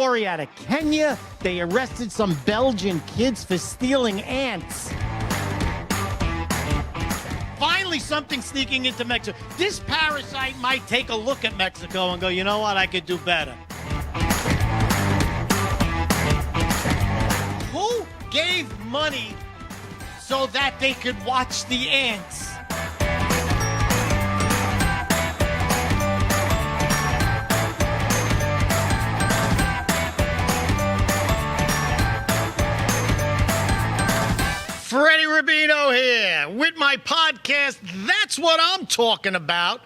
story out of Kenya. They arrested some Belgian kids for stealing ants. Finally, something sneaking into Mexico. This parasite might take a look at Mexico and go, you know what, I could do better. Who gave money so that they could watch the ants? Freddie Rubino here with my podcast, That's What I'm Talking About.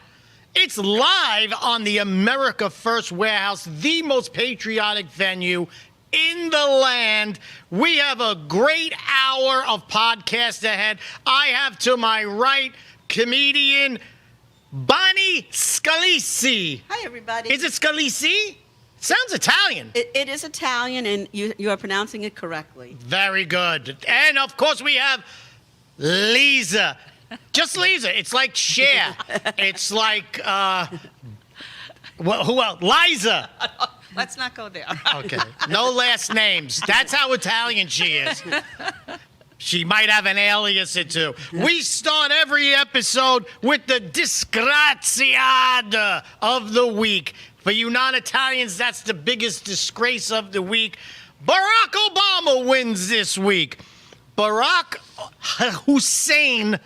It's live on the America First Warehouse, the most patriotic venue in the land. We have a great hour of podcast ahead. I have to my right comedian Bonnie Scalisi. Hi, everybody. Is it Scalisi? Sounds Italian. It is Italian, and you are pronouncing it correctly. Very good. And, of course, we have Lisa. Just Lisa. It's like Cher. It's like, who else? Liza. Let's not go there. Okay. No last names. That's how Italian she is. She might have an alias or two. We start every episode with the disgraziata of the week. For you non-Italians, that's the biggest disgrace of the week. Barack Obama wins this week. Barack Hussein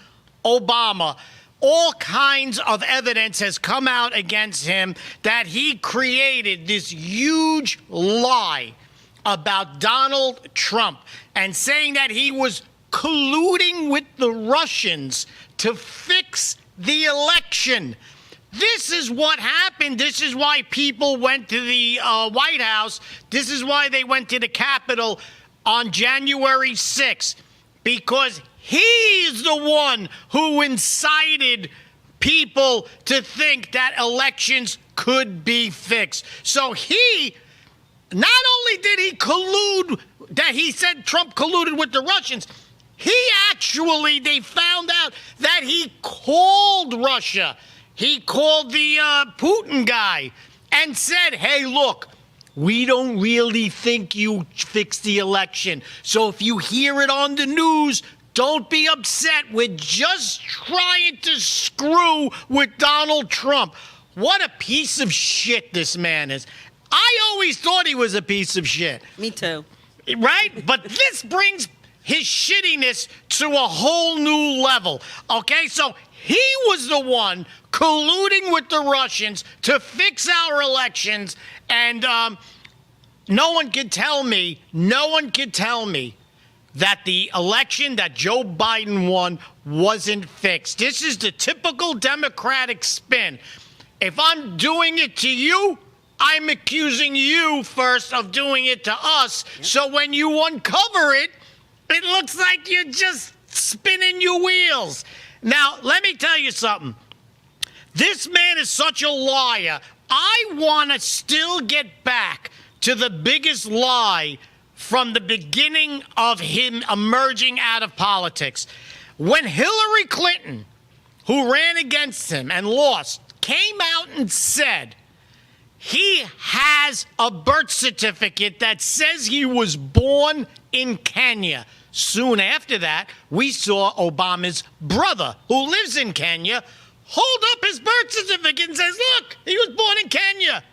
Obama. All kinds of evidence has come out against him that he created this huge lie about Donald Trump and saying that he was colluding with the Russians to fix the election. This is what happened. This is why people went to the White House. This is why they went to the Capitol on January 6th, because he's the one who incited people to think that elections could be fixed. So he, not only did he collude, that he said Trump colluded with the Russians, they found out that he called Russia. He called the Putin guy and said, hey, look, we don't really think you fixed the election. So if you hear it on the news, don't be upset. We're just trying to screw with Donald Trump. What a piece of shit this man is. I always thought he was a piece of shit. Me too. Right? But this brings his shittiness to a whole new level. Okay? So he was the one colluding with the Russians to fix our elections, and no one can tell me that the election that Joe Biden won wasn't fixed. This is the typical Democratic spin. If I'm doing it to you, I'm accusing you first of doing it to us. Yep. So when you uncover it, it looks like you're just spinning your wheels. Now, let me tell you something. This man is such a liar. I want to still get back to the biggest lie from the beginning of him emerging out of politics. When Hillary Clinton, who ran against him and lost, came out and said he has a birth certificate that says he was born in Kenya. Soon after that, we saw Obama's brother, who lives in Kenya, hold up his birth certificate and says, look, he was born in Kenya.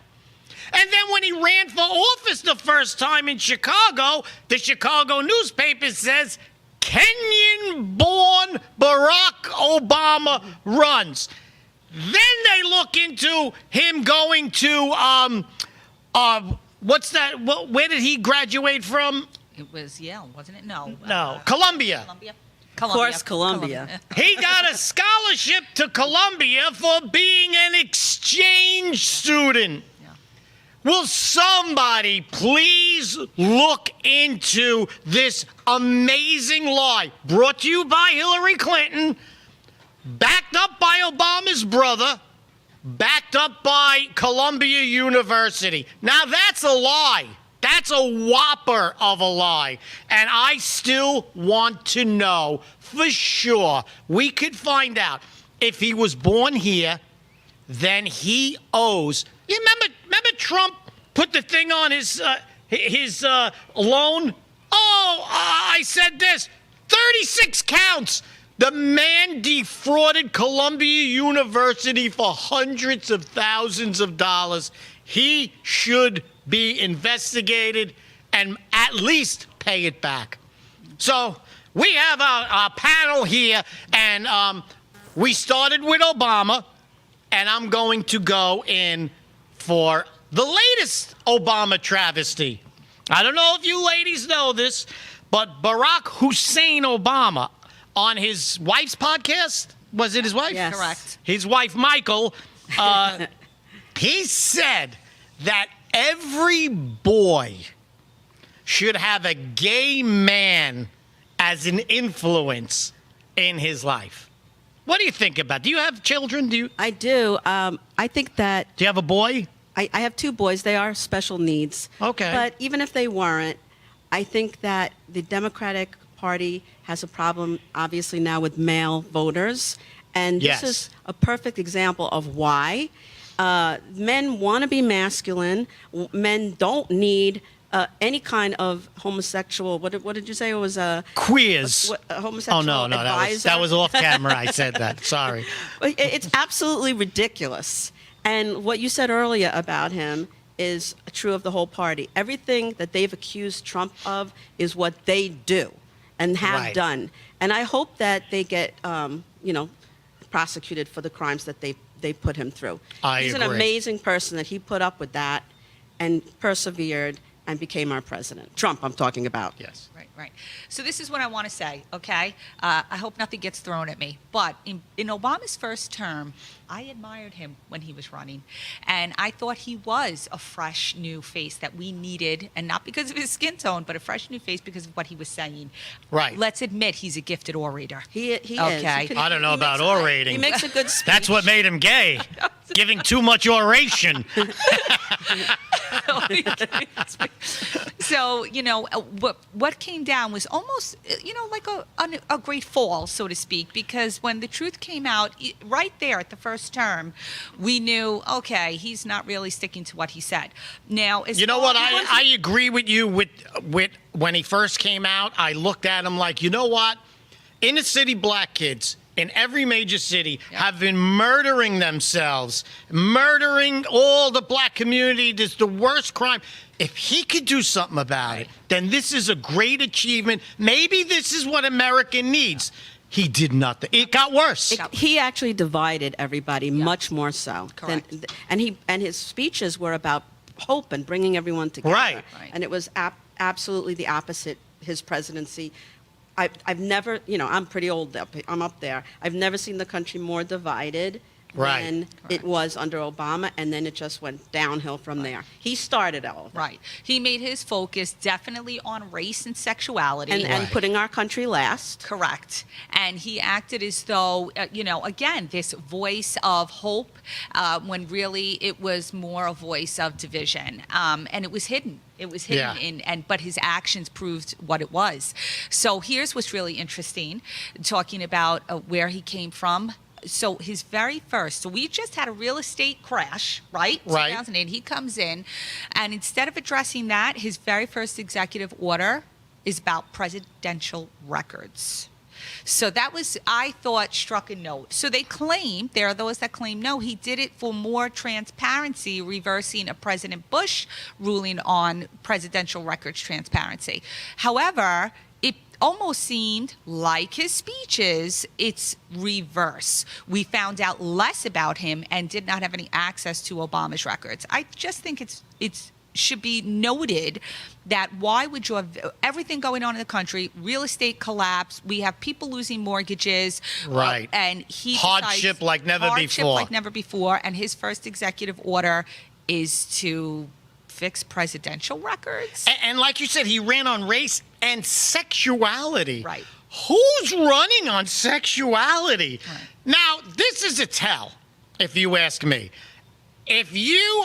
And then when he ran for office the first time in Chicago, the Chicago newspaper says, Kenyan-born Barack Obama runs. Then they look into him going to, where did he graduate from? It was Yale, wasn't it? No. Columbia. Of course, Columbia. He got a scholarship to Columbia for being an exchange student. Yeah. Will somebody please look into this amazing lie brought to you by Hillary Clinton, backed up by Obama's brother, backed up by Columbia University? Now, that's a lie. That's a whopper of a lie. And I still want to know for sure. We could find out. If he was born here, then he owes. You remember Trump put the thing on his his loan. Oh, I said this. 36 counts. The man defrauded Columbia University for hundreds of thousands of dollars. He should be investigated and at least pay it back. So we have a panel here, and we started with Obama, and I'm going to go in for the latest Obama travesty. I don't know if you ladies know this, but Barack Hussein Obama, on his wife's podcast, was it his wife? Yes. Correct. His wife, Michael, he said that every boy should have a gay man as an influence in his life. What do you think about it? Do you have children? Do I do. I think that you have a boy? I have two boys. They are special needs. Okay. But even if they weren't, I think that the Democratic Party has a problem, obviously, now with male voters. And Yes. this is a perfect example of why. Men want to be masculine. Men don't need any kind of homosexual. What did you say? It was a Quiz. a homosexual Oh, no, advisor. that was off camera. I said that. Sorry. It's absolutely ridiculous. And what you said earlier about him is true of the whole party. Everything that they've accused Trump of is what they do and have Right. done. And I hope that they get, prosecuted for the crimes that they put him through. He's an agree. amazing person that he put up with that and persevered and became our president. Trump, I'm talking about. Yes. Right. So this is what I want to say, okay? I hope nothing gets thrown at me. But in Obama's first term, I admired him when he was running. And I thought he was a fresh new face that we needed, and not because of his skin tone, but a fresh new face because of what he was saying. Right. Let's admit he's a gifted orator. He Okay. is. I don't know he about makes- orating. He makes a good speech. That's what made him gay. Giving too much oration. So, what came down was almost, like a great fall, so to speak, because when the truth came out right there at the first term, we knew, okay, he's not really sticking to what he said. Now, as You know far what? as- I agree with you with when he first came out. I looked at him like, you know what? Inner city black kids in every major city have been murdering themselves, murdering all the black community. This is the worst crime. If he could do something about it, then this is a great achievement. Maybe this is what America needs. He did nothing. It got worse. He actually divided everybody much more so. Correct. And his speeches were about hope and bringing everyone together. Right. And it was absolutely the opposite. His presidency. I've never, I'm pretty old. I'm up there. I've never seen the country more divided Right. than it was under Obama, and then it just went downhill from there. He started all of it. Right. He made his focus definitely on race and sexuality. And putting our country last. Correct. And he acted as though, again, this voice of hope, when really it was more a voice of division. And it was hidden. It was hidden, but his actions proved what it was. So here's what's really interesting, talking about where he came from. So his very first, so we just had a real estate crash, right? Right. 2008. He comes in, and instead of addressing that, his very first executive order is about presidential records. So that was, I thought, struck a note. So they claim, there are those that claim, no, he did it for more transparency, reversing a President Bush ruling on presidential records transparency. However, it almost seemed like his speeches, it's reverse. We found out less about him and did not have any access to Obama's records. I just think it's should be noted that why would you have everything going on in the country, real estate collapse, we have people losing mortgages, Right. And he Hardship decides, like never hardship before. like never before, and his first executive order is to fix presidential records. And like you said, he ran on race and sexuality. Right. Who's running on sexuality? Right. Now, this is a tell, if you ask me. If you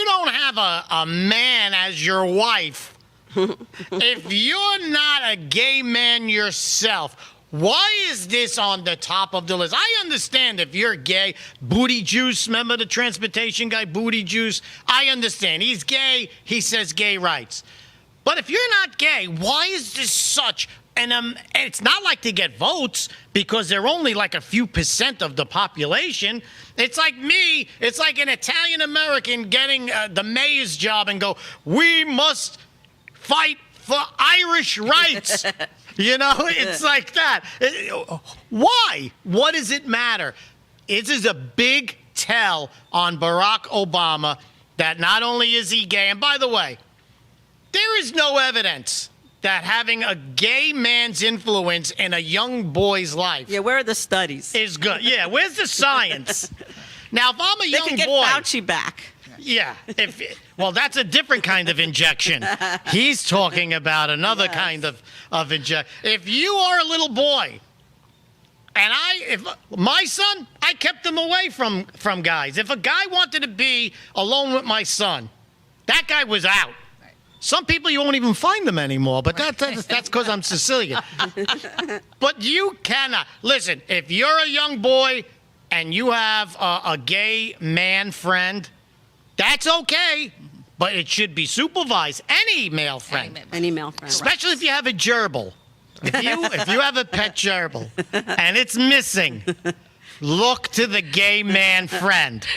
don't have a man as your wife, if you're not a gay man yourself, Why is this on the top of the list? I understand if you're gay. Booty Juice, remember the transportation guy, Booty Juice? I understand. He's gay. He says gay rights. But if you're not gay, why is this such and it's not like they get votes because they're only like a few % of the population. It's like me. It's like an Italian American getting the mayor's job and go, we must fight for Irish rights. You know, it's like that. Why? What does it matter? It is a big tell on Barack Obama that not only is he gay, and by the way, there is no evidence that having a gay man's influence in a young boy's life. Yeah, where are the studies? Is good. Yeah, where's the science? Now, if I'm a young boy, they can get Fauci back. Yeah, well, that's a different kind of injection. He's talking about another kind of injection. If you are a little boy, and if my son, I kept him away from guys. If a guy wanted to be alone with my son, that guy was out. Some people you won't even find them anymore, but that's because I'm Sicilian. But you cannot. Listen, if you're a young boy and you have a gay man friend, that's okay, but it should be supervised. Any male friend. Any male friend. Especially if you have a gerbil. If you have a pet gerbil and it's missing, look to the gay man friend.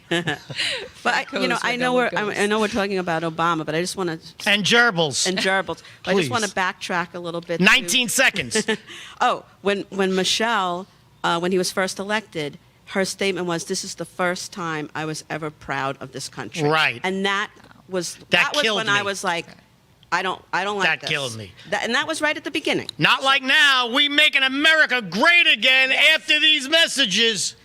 But I know we're talking about Obama, but I just want to and gerbils. I just want to backtrack a little bit. 19 seconds. Oh, when Michelle, when he was first elected, her statement was, "This is the first time I was ever proud of this country." Right. And that was killed when me. I was like, I don't like that this. killed me. And that was right at the beginning. Not like now. We making America great again after these messages.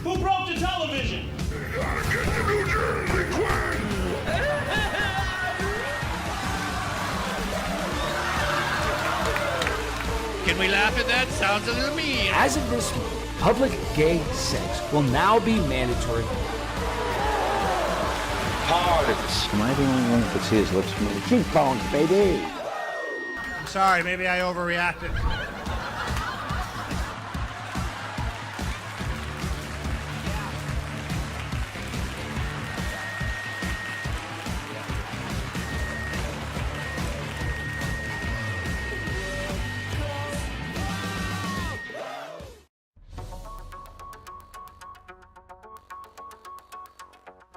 Who broke the television? Can we laugh at that? Sounds a little mean. As of this week, public gay sex will now be mandatory. Am I the only one that could see his lips move? Cheekbones, baby. I'm sorry, maybe I overreacted.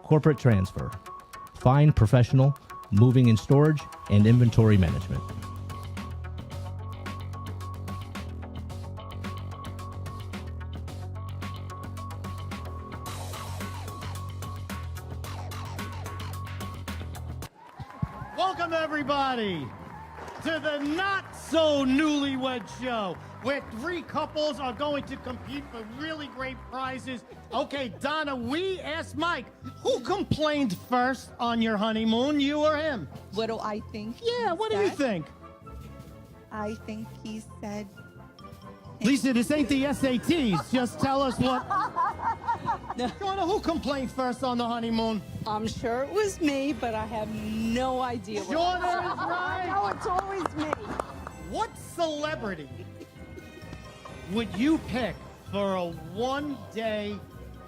Corporate transfer, fine professional, moving and storage, and inventory management. Welcome, everybody, to the Not So Newlywed Show, where 3 couples are going to compete for really great prizes. Okay, Donna, we asked Mike, who complained first on your honeymoon, you or him? What do I think? Yeah, what do you think? I think he said. Lisa, this ain't the SATs. Just tell us what. Donna, who complained first on the honeymoon? I'm sure it was me, but I have no idea. Donna is right. No, it's always me. What celebrity would you pick for a one-day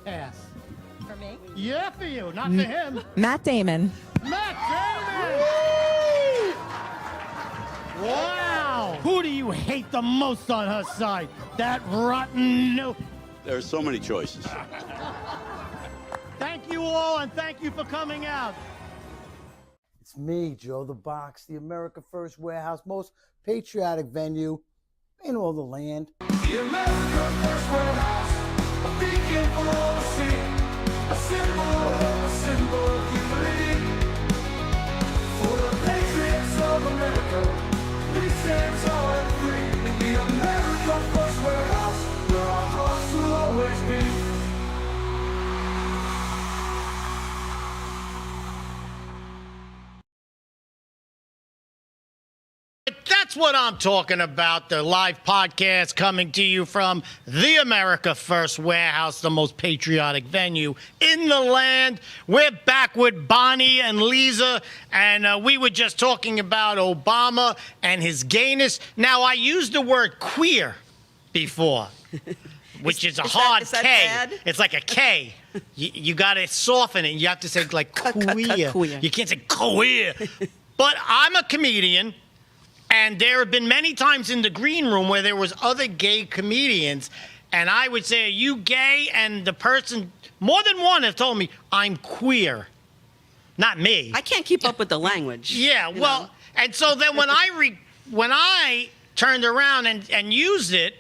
pass? For me? Yeah, for you, not for him. Matt Damon. Matt Damon! Wow! Who do you hate the most on her side? That rotten no. There are so many choices. Thank you all, and thank you for coming out. It's me, Joe the Box, the America First Warehouse, most patriotic venue in all the land. The America First Warehouse, a beacon for all to see, a symbol of unity. For the patriots of America, That's what I'm talking about. The live podcast coming to you from the America First Warehouse, the most patriotic venue in the land. We're back with Bonnie and Lisa, and we were just talking about Obama and his gayness. Now, I used the word queer before, which is a hard is that K. bad? It's like a K. You got to soften it. You have to say like queer. Queer. You can't say queer. But I'm a comedian, and there have been many times in the green room where there was other gay comedians, and I would say, "Are you gay?" And the person, more than one, have told me, "I'm queer." Not me. I can't keep up with the language. Yeah, well, know? and so then when I turned around and used it,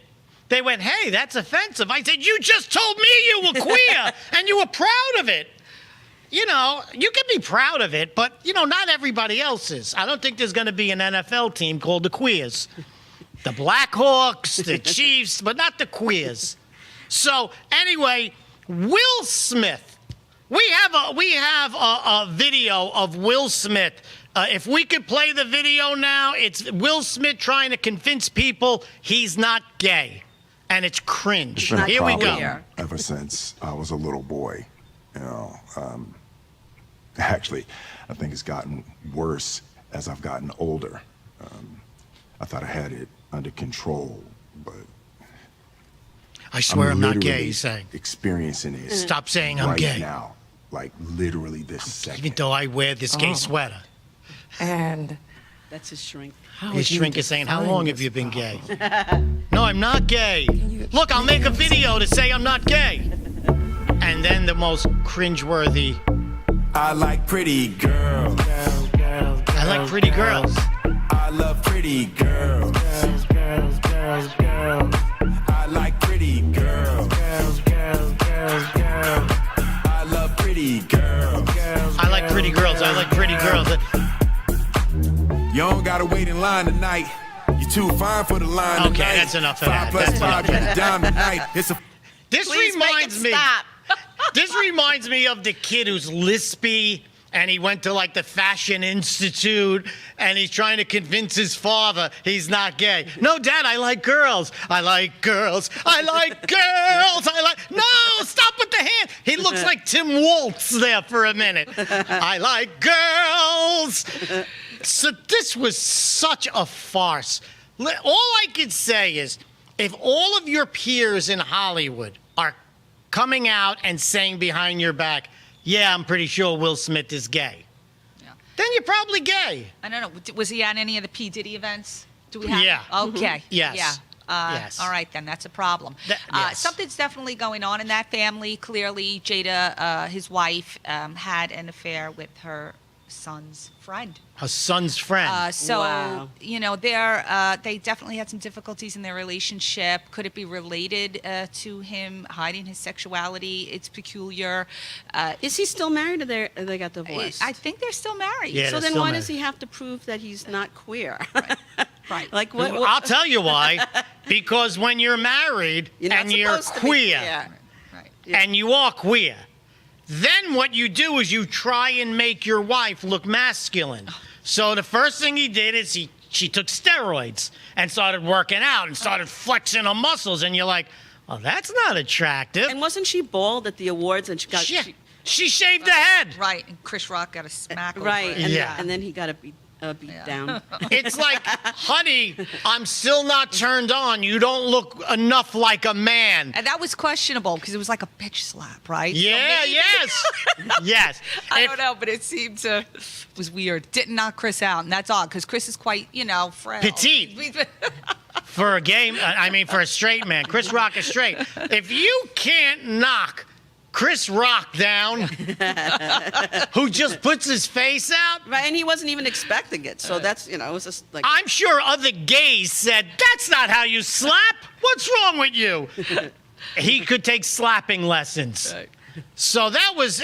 they went, "Hey, that's offensive." I said, "You just told me you were queer, and you were proud of it." You know, you can be proud of it, but, you know, not everybody else is. I don't think there's going to be an NFL team called the Queers. The Blackhawks, the Chiefs, but not the Queers. So, anyway, Will Smith. We have a video of Will Smith. If we could play the video now, it's Will Smith trying to convince people he's not gay. And it's cringe. It's been a Here we problem go. Ever since I was a little boy, you know. Actually, I think it's gotten worse as I've gotten older. I thought I had it under control, but I swear I'm not gay, literally he's saying. Experiencing it. Stop saying I'm right gay. now, like literally this second. Even though I wear this gay sweater. And That's his shrink. His shrink is saying, "How long have you been gay?" No, I'm not gay. Look, I'll make a video to say I'm not gay. And then the most cringeworthy. I like pretty girls. I like pretty girls. I love pretty girls. I like pretty girls. I love pretty girls. I like pretty girls. I like pretty girls. You don't gotta wait in line tonight. You're too fine for the line Okay, tonight. that's enough of 5 that. plus That's 5 enough. is a dime tonight. It's a This Please make reminds it me. stop. This reminds me of the kid who's lispy, and he went to like the Fashion Institute, and he's trying to convince his father he's not gay. No, Dad, I like girls. I like girls. I like girls. No, stop with the hand. He looks like Tim Waltz there for a minute. I like girls. So this was such a farce. All I could say is, if all of your peers in Hollywood are coming out and saying behind your back, "Yeah, I'm pretty sure Will Smith is gay," then you're probably gay. I don't know. Was he at any of the P. Diddy events? Do we have? Yeah. Okay. Yes. Yeah. Yes. All right, then. That's a problem. Yes. Something's definitely going on in that family. Clearly, Jada, his wife, had an affair with her son's friend. Her son's friend. So, Wow. you know, they definitely had some difficulties in their relationship. Could it be related to him hiding his sexuality? It's peculiar. Is he still married, or they got divorced? I think they're still married. Yeah, so they're then still why married. does he have to prove that he's not queer? Right. Like what? I'll tell you why. Because when you're married You're not and you're supposed to be queer, Right. and you are queer, then what you do is you try and make your wife look masculine. So the first thing he did is she took steroids and started working out and started flexing her muscles, and you're like, "Oh, that's not attractive." And wasn't she bald at the awards? And she got She shaved her head. Right. And Chris Rock got a smack over right. it. And, Yeah. and then he got a beat down. It's like, "Honey, I'm still not turned on. You don't look enough like a man." And that was questionable because it was like a bitch slap, right? So Yeah, maybe- yes. Yes. I If- don't know, but it seemed to was weird. Didn't knock Chris out, and that's odd because Chris is quite, frail. Petite. For a for a straight man. Chris Rock is straight. If you can't knock Chris Rock down, who just puts his face out, Right, and he wasn't even expecting it. So that's, it was just like. I'm sure other gays said, "That's not how you slap. What's wrong with you?" He could take slapping lessons. Right. So that was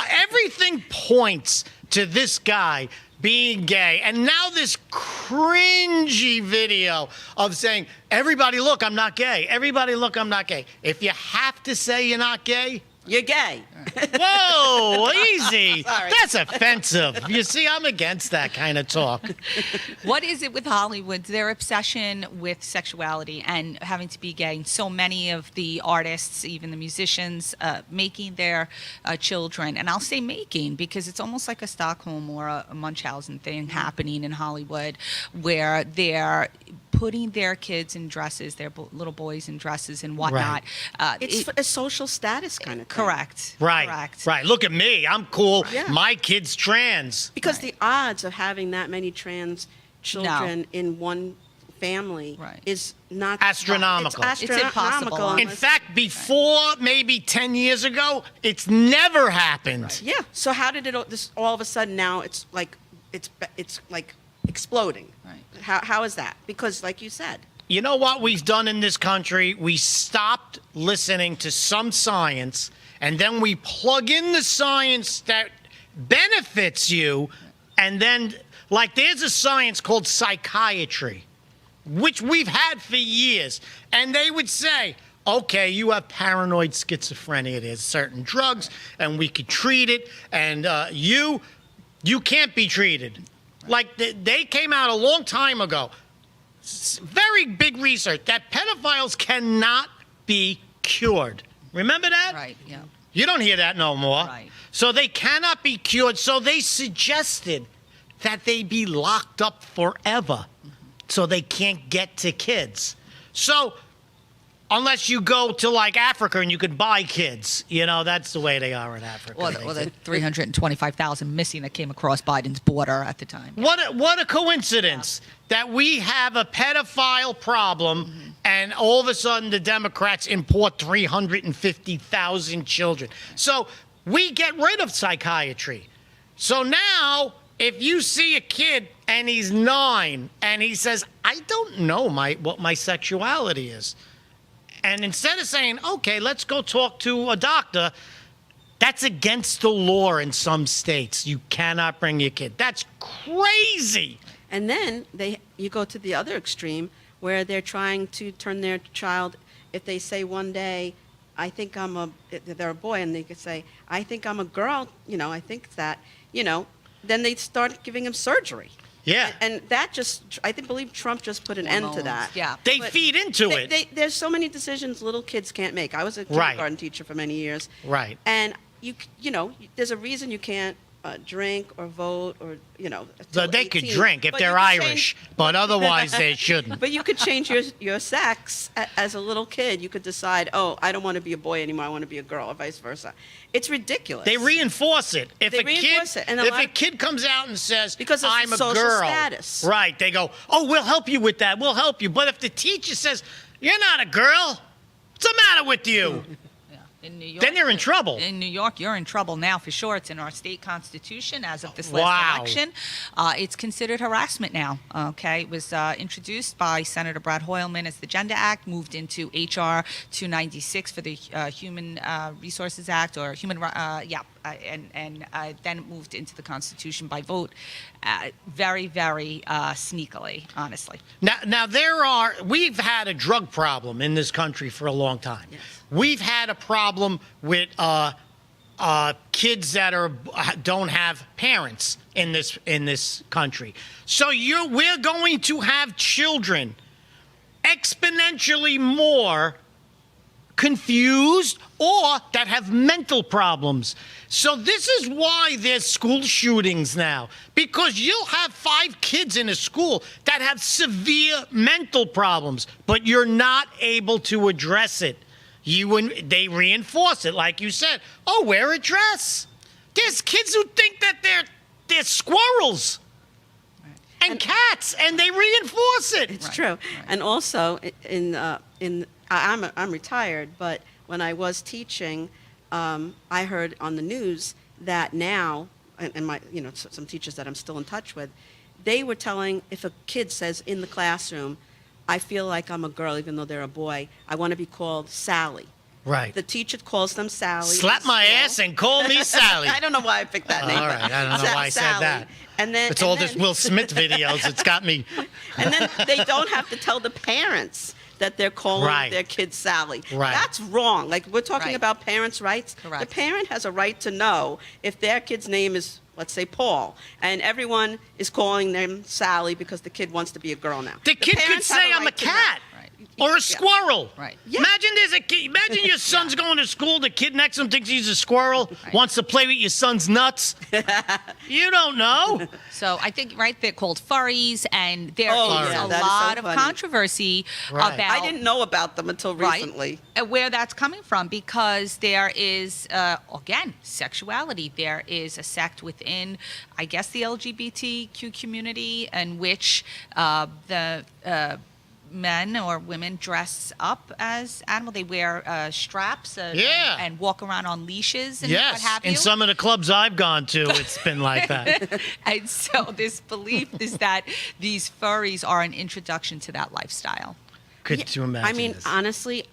everything points to this guy being gay. And now this cringy video of saying, "Everybody look, I'm not gay. Everybody look, I'm not gay." If you have to say you're not gay, You're gay. Whoa, easy. Sorry. That's offensive. You see, I'm against that kind of talk. What is it with Hollywood? Their obsession with sexuality and having to be gay. And so many of the artists, even the musicians, making their children, and I'll say making because it's almost like a Stockholm or a Munchausen thing happening in Hollywood, where they're putting their kids in dresses, their little boys in dresses and whatnot. It's a social status kind of thing. Correct. Right. Correct. Right. Look at me. I'm cool. Yeah. My kid's trans. Because the odds of having that many trans children in one family is not Astronomical. It's It's impossible. In fact, before maybe 10 years ago, it's never happened. Yeah. So how did it all of a sudden now it's like exploding? Right. How is that? Because like you said, You know what we've done in this country? We stopped listening to some science, and then we plug in the science that benefits you, and then, like, there's a science called psychiatry, which we've had for years, and they would say, okay, you have paranoid schizophrenia. There's certain drugs, and we could treat it, and you can't be treated. Like, they came out a long time ago. Very big research that pedophiles cannot be cured. Remember that? Right, yeah. You don't hear that no more. Right. So they cannot be cured. So they suggested that they be locked up forever so they can't get to kids. So unless you go to like Africa and you could buy kids, you know, that's the way they are in Africa. Or the 325,000 missing that came across Biden's border at the time. What a coincidence that we have a pedophile problem and all of a sudden the Democrats import 350,000 children. So we get rid of psychiatry. So now if you see a kid and he's 9 and he says, I don't know what my sexuality is. And instead of saying, okay, let's go talk to a doctor, that's against the law in some states. You cannot bring your kid. That's crazy. and then you go to the other extreme where they're trying to turn their child. If they say one day, they're a boy, and they could say, I think I'm a girl. I think that. Then they start giving him surgery. Yeah. And that believe Trump just put an end to that. Yeah. They feed into it. There's so many decisions little kids can't make. I was a kindergarten teacher for many years. Right. And there's a reason you can't drink or vote or, So they 18. could drink if But they're you could Irish, but otherwise they shouldn't. But you could change your sex as a little kid. You could decide, oh, I don't want to be a boy anymore. I want to be a girl, or vice versa. It's ridiculous. They reinforce it. If They reinforce it. And if a kid comes out and says, because of I'm a social girl, status. right? They go, oh, we'll help you with that. We'll help you. But if the teacher says, you're not a girl, what's the matter with you? In New York, Then they're in trouble. In New York, you're in trouble now for sure. It's in our state constitution as of this Wow. last election. It's considered harassment now. Okay, it was introduced by Senator Brad Hoylman as the Gender Act, moved into HR 296 for the Human Resources Act, or Human, and then it moved into the Constitution by vote. Very, very sneakily, honestly. Now we've had a drug problem in this country for a long time. Yes. We've had a problem with kids that don't have parents in this country. So we're going to have children exponentially more confused or that have mental problems. So this is why there's school shootings now, because you'll have 5 kids in a school that have severe mental problems, but you're not able to address it. They reinforce it, like you said. Oh, wear a dress. There's kids who think that they're squirrels and cats, and they reinforce it. It's true. And also, I'm retired, but when I was teaching, I heard on the news that now, and my some teachers that I'm still in touch with, they were telling, if a kid says in the classroom, I feel like I'm a girl even though they're a boy, I want to be called Sally. Right. The teacher calls them Sally. Slap my ass and call me Sally. I don't know why I picked that name. All right, I don't know why I said Sally. that. And then It's all this Will Smith videos. It's got me. And then they don't have to tell the parents that they're calling Right. their kid Sally. Right. That's wrong. Like, we're talking Right. about parents' rights. Correct. The parent has a right to know if their kid's name is, let's say, Paul, and everyone is calling them Sally because the kid wants to be a girl now. The kid could parents have say, a I'm a right to know. cat. Or a squirrel. Right. Yeah. Imagine there's a kid. Imagine your son's going to school. The kid next to him thinks he's a squirrel. Wants to play with your son's nuts. You don't know. So I think, right, they're called furries, and there is yeah, a that is so lot of funny. controversy Right. about I didn't know about them until recently. where that's coming from, because there is, again, sexuality. There is a sect within, I guess, the LGBTQ community in which the men or women dress up as animal. They wear straps and walk around on leashes and what Yes. have you. In some of the clubs I've gone to, it's been like that. And so this belief is that these furries are an introduction to that lifestyle. Could you imagine I mean, this? honestly,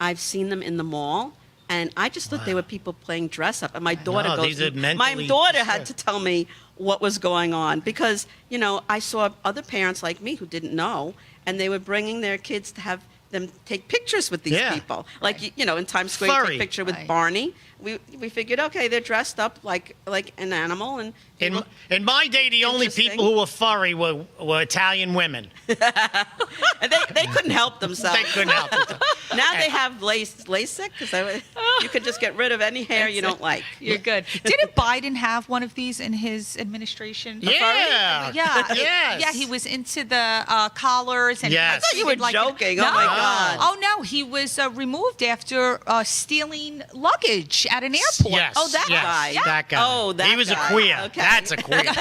I've seen them in the mall, and I just thought they were people playing dress up. And my daughter know, these are my mentally daughter had to disturbed. tell me what was going on because, you know, I saw other parents like me who didn't know, and they were bringing their kids to have them take pictures with these Yeah. people. Like, you know, in Times Square, you Furry. take a picture with Right. Barney. We figured, okay, they're dressed up like an animal, and they In, look in my day, the only interesting. people who were furry were Italian women. and they couldn't help themselves. They couldn't help it. Now they have LASIK, because you could just get rid of any hair you don't like. You're good. Didn't Biden have one of these in his administration? Yeah. Yeah. Yes. Yeah, he was into the collars. And Yes. I thought you were joking. Oh, No. my God. Oh, no. He was removed after stealing luggage at an airport. Yes. Oh, that yes, guy. Yeah. That guy. Oh, that He was guy. a queer. Okay. That's a queer.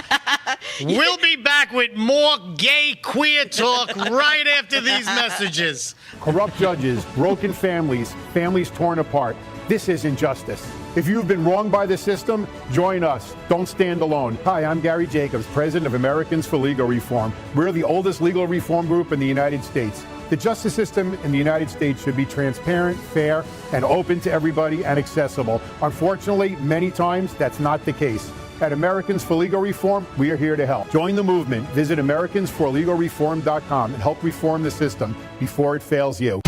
We'll be back with more gay queer talk right after these messages. Corrupt judges, broken families, families torn apart. This isn't justice. If you've been wronged by the system, join us. Don't stand alone. Hi, I'm Gary Jacobs, president of Americans for Legal Reform. We're the oldest legal reform group in the United States. The justice system in the United States should be transparent, fair, and open to everybody and accessible. Unfortunately, many times that's not the case. At Americans for Legal Reform, we are here to help. Join the movement. Visit AmericansForLegalReform.com and help reform the system before it fails you.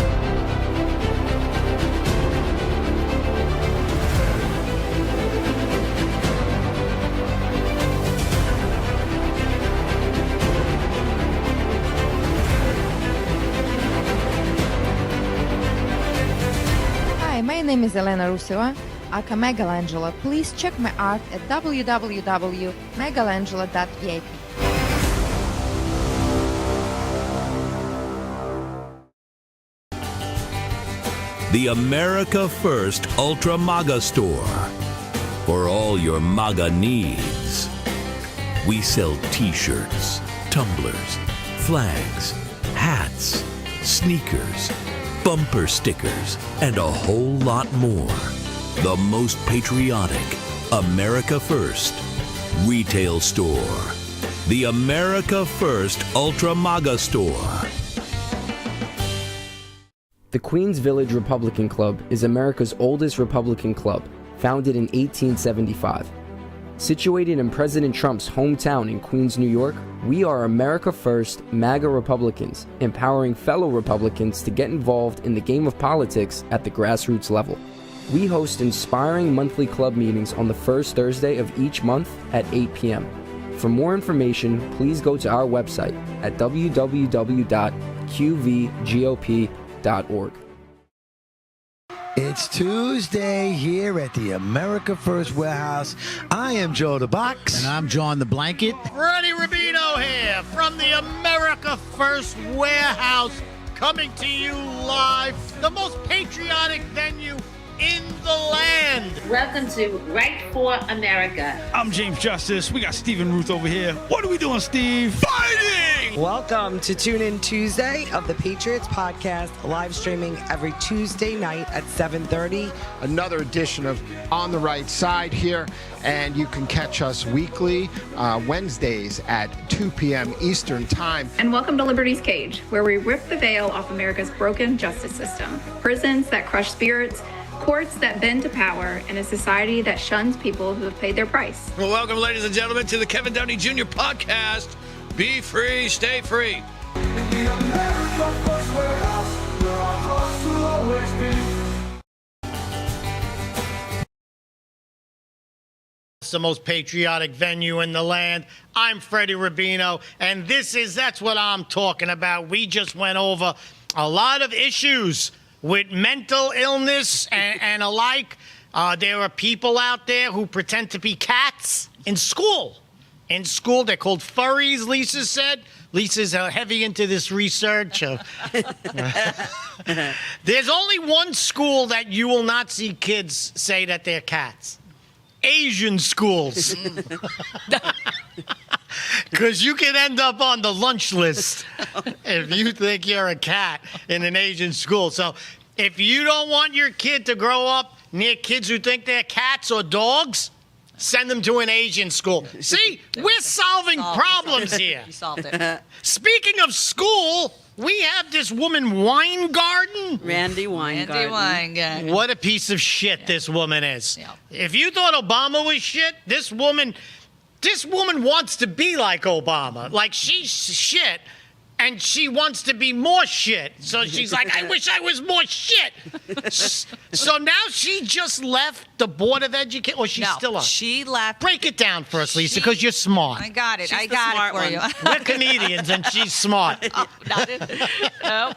Hi, my name is Elena Ruseva, aka Megalangela. Please check my art at www.megalangela.vip. The America First Ultra MAGA Store. For all your MAGA needs. We sell t-shirts, tumblers, flags, hats, sneakers, bumper stickers, and a whole lot more. The most patriotic America First retail store. The America First Ultra MAGA Store. The Queens Village Republican Club is America's oldest Republican club, founded in 1875. Situated in President Trump's hometown in Queens, New York, we are America First MAGA Republicans, empowering fellow Republicans to get involved in the game of politics at the grassroots level. We host inspiring monthly club meetings on the first Thursday of each month at 8 p.m. For more information, please go to our website at www.qvgop.org. It's Tuesday here at the America First Warehouse. I am Joe the Box. And I'm John the Blanket. Freddie Rubino here from the America First Warehouse, coming to you live, the most patriotic venue in the land. Welcome to Right for America. I'm James Justice. We got Stephen Ruth over here. What are we doing, Steve? Fighting! Welcome to Tune In Tuesday of the Patriots Podcast, live streaming every Tuesday night at 7:30. Another edition of On the Right Side here, and you can catch us weekly, Wednesdays at 2 p.m. Eastern Time. And welcome to Liberty's Cage, where we rip the veil off America's broken justice system. Prisons that crush spirits, courts that bend to power, and a society that shuns people who have paid their price. Well, welcome, ladies and gentlemen, to the Kevin Downey Jr. podcast. Be free, stay free. The America First Warehouse. It's the most patriotic venue in the land. I'm Freddie Rubino, and that's what I'm talking about. We just went over a lot of issues with mental illness and alike. There are people out there who pretend to be cats in school. In school, they're called furries, Lisa said. Lisa's heavy into this research. There's only one school that you will not see kids say that they're cats. Asian schools. Because you can end up on the lunch list if you think you're a cat in an Asian school. So if you don't want your kid to grow up near kids who think they're cats or dogs, send them to an Asian school. See, we're solving problems here. You solved it. Speaking of school, we have this woman Weingarten. Randy Weingarten. What a piece of shit this woman is. Yeah. If you thought Obama was shit, this woman wants to be like Obama. Like, she's shit, and she wants to be more shit. So she's like, I wish I was more shit. So now she just left the Board of Education, or she's still on? She left. Break it down for us, Lisa, because you're smart. I got it. She's I the got smart it for one. you. We're comedians, and she's smart. No.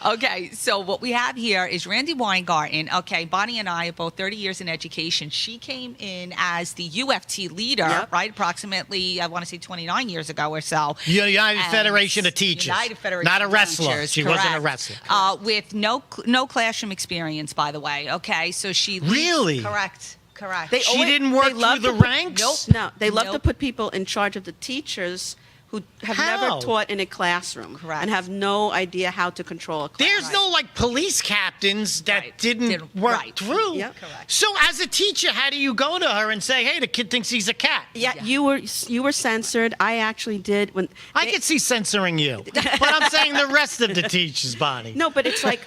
Okay, so what we have here is Randy Weingarten. Okay, Bonnie and I are both 30 years in education. She came in as the UFT leader, right? Approximately, I want to say 29 years ago or so. United Federation of Teachers. United Federation Not a of wrestler. Teachers, She wasn't a wrestler. With no classroom experience, by the way. Okay, so she leads, Really? Correct. She didn't work through the ranks? Nope. No, they love to put people in charge of the teachers who have How? never taught in a classroom and have no idea how to control a class. There's no, like, police captains that didn't work through. Yep. So as a teacher, how do you go to her and say, hey, the kid thinks he's a cat? Yeah, you were censored. I actually did when I could see censoring you. But I'm saying the rest of the teachers, Bonnie. No, but it's like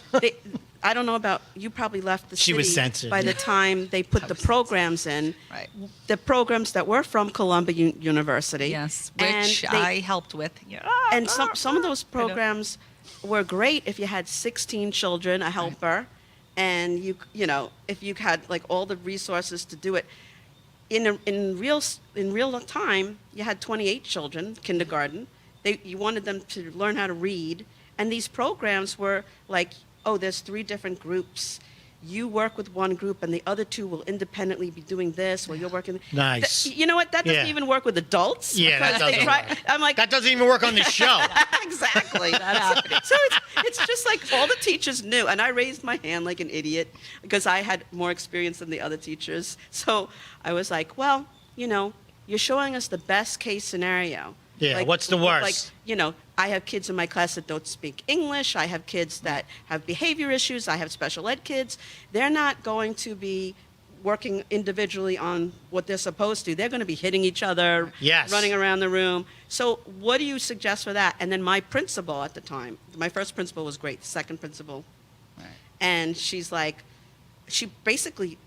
I don't know about you. Probably left the city She was censored, by the time they put the programs in. Right. The programs that were from Columbia University. Yes, and which I helped with. Yeah. And some of those programs were great if you had 16 children, a helper, and you know if you had like all the resources to do it. In real time, you had 28 children, kindergarten. You wanted them to learn how to read, and these programs were like, oh, there's 3 different groups. You work with one group, and the other 2 will independently be doing this while you're working. Nice. You know what? That doesn't even work with adults. Yeah, that because doesn't work. I'm like, that doesn't even work on the show. Exactly. So it's just like all the teachers knew, and I raised my hand like an idiot because I had more experience than the other teachers. So I was like, well, you know, you're showing us the best case scenario. Yeah, Like, what's the worst? Like, you know, I have kids in my class that don't speak English. I have kids that have behavior issues. I have special ed kids. They're not going to be working individually on what they're supposed to. They're going to be hitting each other, Yes. running around the room. So what do you suggest for that? And then my principal at the time, my first principal was great, the second principal. Right. And she's like, she basically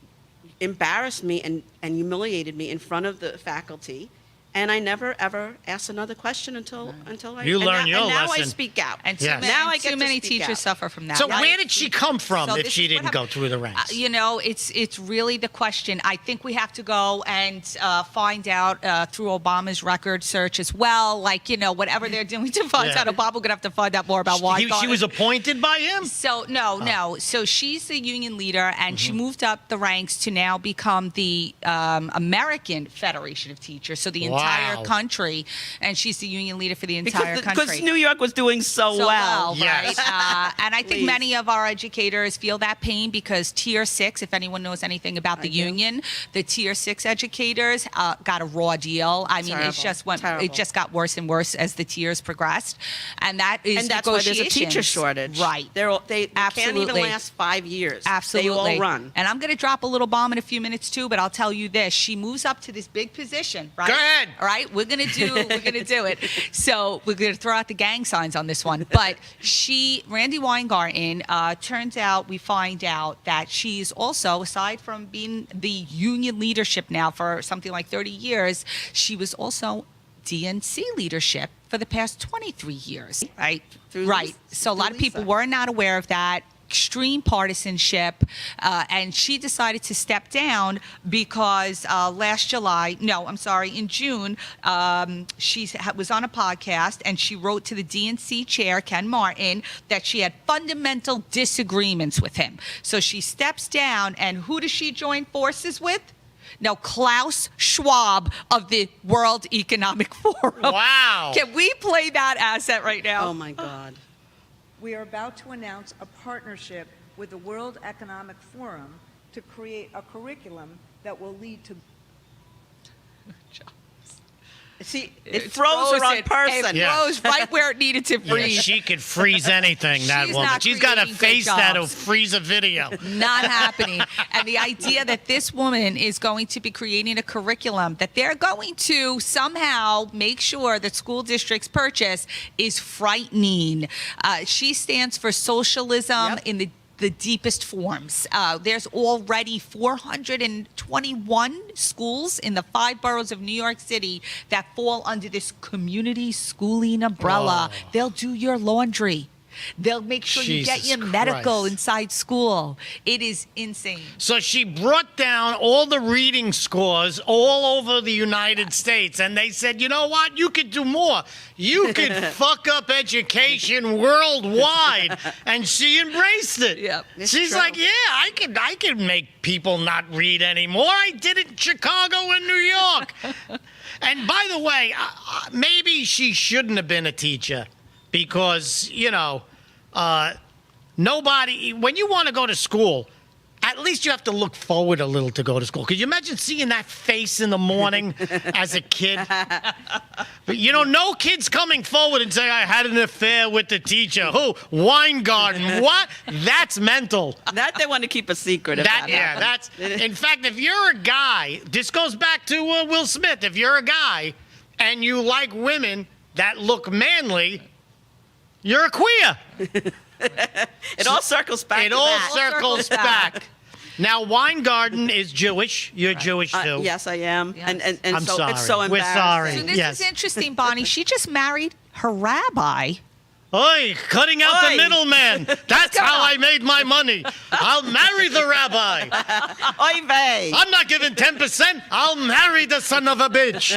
embarrassed me and humiliated me in front of the faculty. And I never ever asked another question until I. You learn and your now lesson. I speak out. And Yes. now I too get to many speak teachers out. suffer from that. So right? where did she come from So if this she is what didn't go happened. through the ranks? You know, it's really the question. I think we have to go and find out through Obama's record search as well. Like, you know, whatever they're doing to find Yeah. out, Obama, we're going to have to find out more about why. She was appointed by him? So, no. So she's the union leader, and she moved up the ranks to now become the American Federation of Teachers, so the entire Wow. country. And she's the union leader for the entire country. Because New York was doing so well. Yes. right? And I think Please. many of our educators feel that pain because Tier 6, if anyone knows anything about the union, the Tier 6 educators got a raw deal. I mean, Terrible. it just went, Terrible. it just got worse and worse as the tiers progressed, and that is And that's why there's a teacher negotiations. shortage. Right. They can't even Absolutely. last 5 years. Absolutely. They all run. And I'm going to drop a little bomb in a few minutes too, but I'll tell you this: she moves up to this big position, right? Go ahead. All right, we're going to do it. So we're going to throw out the gang signs on this one. But Randy Weingarten, turns out we find out that she's also, aside from being the union leadership now for something like 30 years, she was also DNC leadership for the past 23 years. Right. Through Right. Lisa. So a lot of Through people Lisa. were not aware of that. extreme partisanship, and she decided to step down because in June, she was on a podcast and she wrote to the DNC chair, Ken Martin, that she had fundamental disagreements with him. So she steps down, and who does she join forces with? Now, Klaus Schwab of the World Economic Forum. Wow. Can we play that asset right now? Oh, my God. We are about to announce a partnership with the World Economic Forum to create a curriculum that will lead to... See, it froze the wrong person. It froze right where it needed to freeze. Yeah, she could freeze anything, that woman. She's got a face that'll freeze a video. Not happening. And the idea that this woman is going to be creating a curriculum that they're going to somehow make sure that school districts purchase is frightening. She stands for socialism in the deepest forms. There's already 421 schools in the 5 boroughs of New York City that fall under this community schooling umbrella. They'll do your laundry. They'll make sure you get your medical inside school. It is insane. So she brought down all the reading scores all over the United States, and they said, you know what? You could do more. You could fuck up education worldwide. And she embraced it. Yep. She's like, yeah, I could make people not read anymore. I did it in Chicago and New York. And by the way, maybe she shouldn't have been a teacher. Because, nobody, when you want to go to school, at least you have to look forward a little to go to school. Could you imagine seeing that face in the morning as a kid? But, no kid's coming forward and say, I had an affair with the teacher. Who? Weingarten. What? That's mental. That they want to keep a secret. That's. In fact, if you're a guy, this goes back to Will Smith. If you're a guy and you like women that look manly, you're a queer. It all circles back. It all circles back. Now, Weingarten is Jewish. You're Jewish, too. Yes, I am. Yes. And I'm so sorry. it's so We're embarrassing. sorry. So this Yes. is interesting, Bonnie. She just married her rabbi. Oi, cutting out the middleman. That's how I made my money. I'll marry the rabbi. Oy vey. I'm not giving 10%. I'll marry the son of a bitch.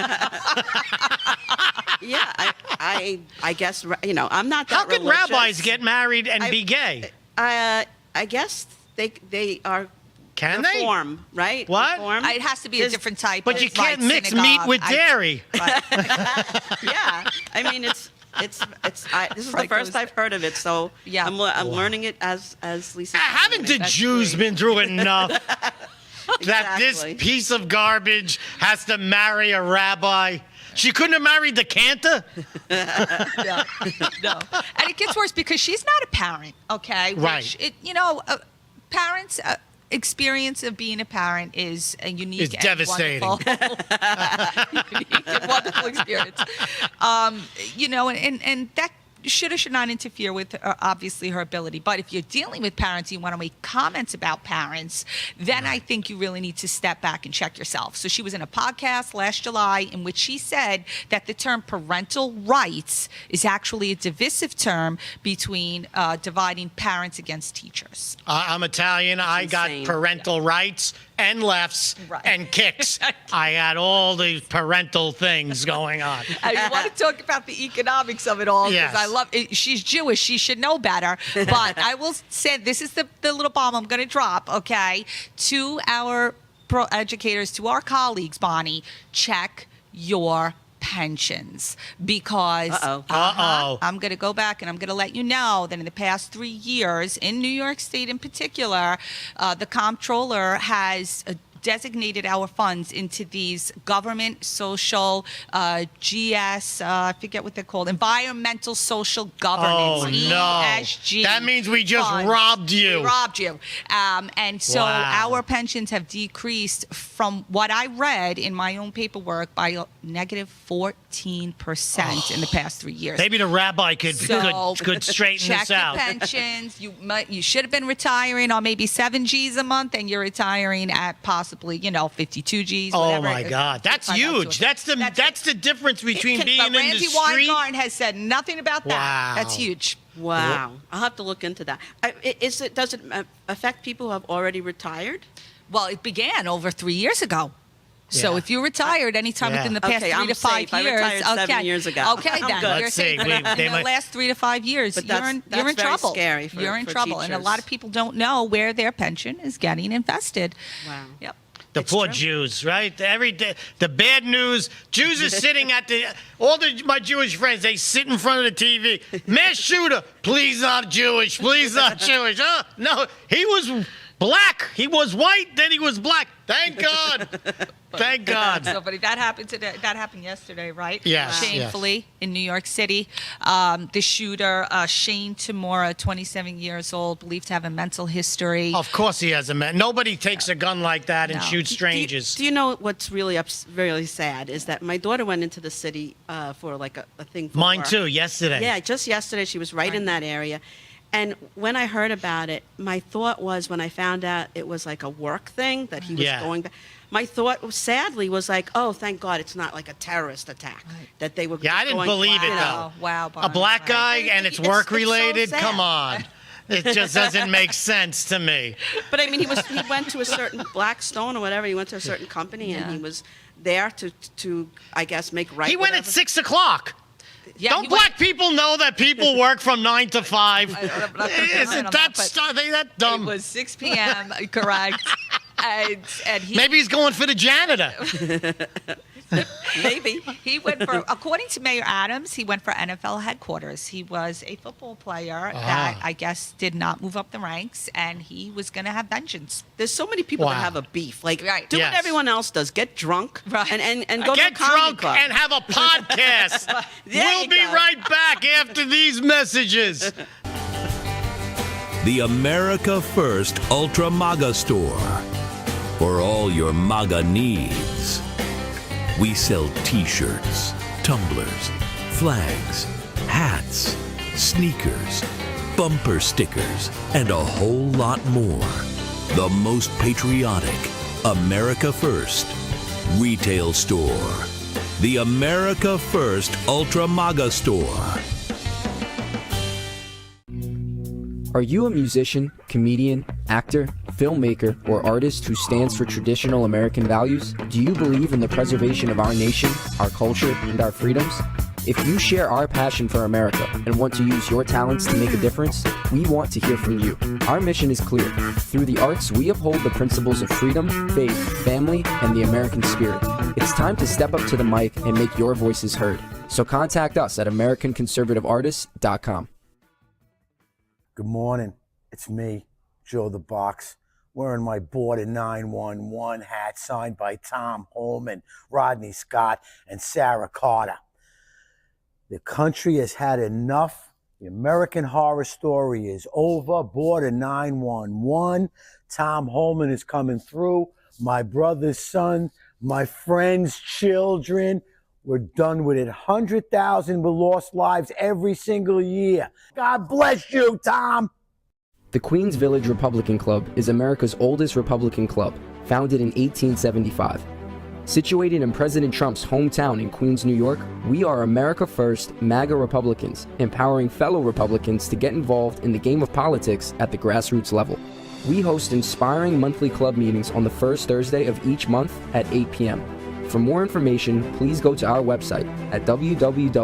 Yeah, I guess, I'm not that How can religious. rabbis get married and be gay? I guess they are. Can they? Reform, right? What? Reform. It has to be a different type. But of, you can't like, mix synagogue. meat with dairy. Yeah, I mean it's this is the first I've heard of it, so yeah, I'm learning it as Lisa. Haven't the Jews been through enough that this piece of garbage has to marry a rabbi? She couldn't have married the cantor? No. And it gets worse because she's not a parent, okay? Right. Parents' experience of being a parent is a unique It's and devastating. wonderful, unique and wonderful experience. And that should or should not interfere with, obviously, her ability. But if you're dealing with parents, you want to make comments about parents, then I think you really need to step back and check yourself. So she was in a podcast last July in which she said that the term parental rights is actually a divisive term between dividing parents against teachers. I'm Italian. I got parental rights and lefts and kicks. I had all these parental things going on. And you want to talk about the economics of it all, because Yes. I love it. She's Jewish. She should know better. But I will say, this is the little bomb I'm going to drop, okay? To our educators, to our colleagues, Bonnie, check your pensions, because I'm going to go back and I'm going to let you know that in the past 3 years in New York State in particular, the comptroller has designated our funds into these government social GS, I forget what they're called, environmental social governance, ESG. That means we just funds. robbed you. We robbed you. And so our pensions have decreased from what I read in my own paperwork by negative 14% in the past 3 years. Maybe the rabbi could straighten check this out. Your pensions. You should have been retiring on maybe 7 G's a month, and you're retiring at possibly possibly, 52 Gs. Oh whatever. my God, that's huge. That's the difference between being in the Randy street. Weingarten has said nothing about that. Wow. That's huge. Wow. I'll have to look into that. Does it affect people who have already retired? Well, it began over 3 years ago. So Yeah. if you retired anytime within the past Okay, 3 I'm to 5 safe. I years, retired 7 years ago. Okay, I'm then good. you're Let's safe. see, But they in the might- last 3 to 5 years, But you're that's in very trouble. scary for- you're in for trouble, and a teachers. lot of people don't know where their pension is getting invested. Wow. Yep. The poor Jews, right? Every day, the bad news. Jews are sitting at my Jewish friends. They sit in front of the TV. Mass shooter, please not Jewish, please not Jewish. No, he was black. He was white, then he was black. Thank God. Thank God. So, but that happened today. That happened yesterday, right? Yes, Shamefully in New York City, the shooter Shane Tamora, 27 years old, believed to have a mental history. Of course he has a man. Nobody takes a gun like that and shoots strangers. Do you know what's really sad is that my daughter went into the city for like a thing for Mine work. too, yesterday. Yeah, just yesterday. She was right in that area. And when I heard about it, my thought was when I found out it was like a work thing that he was going back. My thought, sadly, was like, oh, thank God it's not like a terrorist attack that they were. Yeah, I didn't believe it though. Wow, a black guy and it's work related. so sad. Come on, it just doesn't make sense to me. But I mean, he went to a certain Blackstone or whatever. He went to a certain company and he was there to I guess make right. He went at 6 o'clock. Yeah, Don't black people know that people work from 9 to 5? Isn't that that dumb? It was 6 p.m. Correct. And he, Maybe he's going for the janitor. Maybe. He went for, according to Mayor Adams, he went for NFL headquarters. He was a football player that I guess did not move up the ranks, and he was going to have vengeance. There's so many people that have a beef. Like, do Yes. what everyone else does. Get drunk and go Get to a comedy drunk club. and have a podcast. There We'll you be go. right back after these messages. The America First Ultra MAGA Store. For all your MAGA needs. We sell t-shirts, tumblers, flags, hats, sneakers, bumper stickers, and a whole lot more. The most patriotic America First retail store. The America First Ultra MAGA Store. Are you a musician, comedian, actor, filmmaker, or artist who stands for traditional American values? Do you believe in the preservation of our nation, our culture, and our freedoms? If you share our passion for America and want to use your talents to make a difference, we want to hear from you. Our mission is clear. Through the arts, we uphold the principles of freedom, faith, family, and the American spirit. It's time to step up to the mic and make your voices heard. So contact us at AmericanConservativeArtists.com. Good morning. It's me, Joe the Box, wearing my Border 911 hat signed by Tom Holman, Rodney Scott, and Sarah Carter. The country has had enough. The American Horror Story is over. Border 911. Tom Holman is coming through. My brother's son, my friends' children. We're done with it. 100,000 were lost lives every single year. God bless you, Tom. The Queens Village Republican Club is America's oldest Republican club, founded in 1875. Situated in President Trump's hometown in Queens, New York, we are America First MAGA Republicans, empowering fellow Republicans to get involved in the game of politics at the grassroots level. We host inspiring monthly club meetings on the first Thursday of each month at 8 p.m. For more information, please go to our website at www.qvgop.org.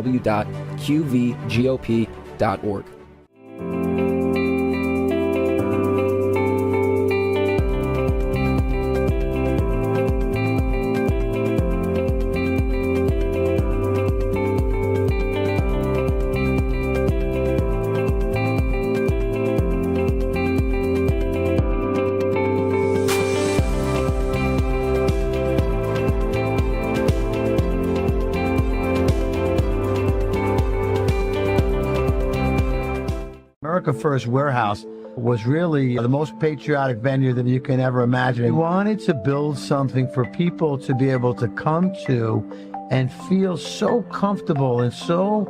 America First Warehouse was really the most patriotic venue that you can ever imagine. We wanted to build something for people to be able to come to and feel so comfortable and so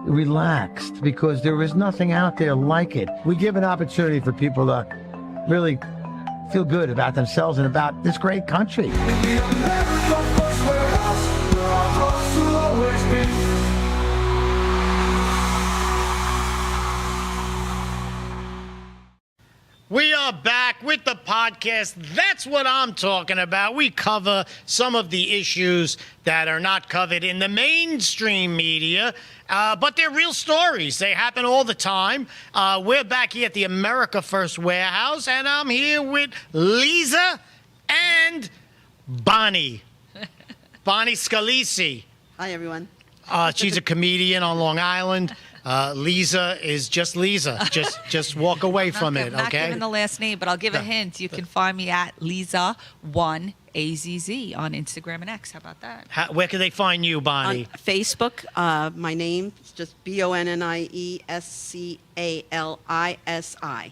relaxed because there is nothing out there like it. We give an opportunity for people to really feel good about themselves and about this great country. We are back with the podcast. That's what I'm talking about. We cover some of the issues that are not covered in the mainstream media, but they're real stories. They happen all the time. We're back here at the America First Warehouse, and I'm here with Lisa and Bonnie. Bonnie Scalisi. Hi, everyone. She's a comedian on Long Island. Lisa is just Lisa. Just walk away from it, I'm not okay? giving the last name, but I'll give a hint. You can find me at Lisa1AZZ on Instagram and X. How about that? Where can they find you, Bonnie? On Facebook, my name is just BONNIESCALISI.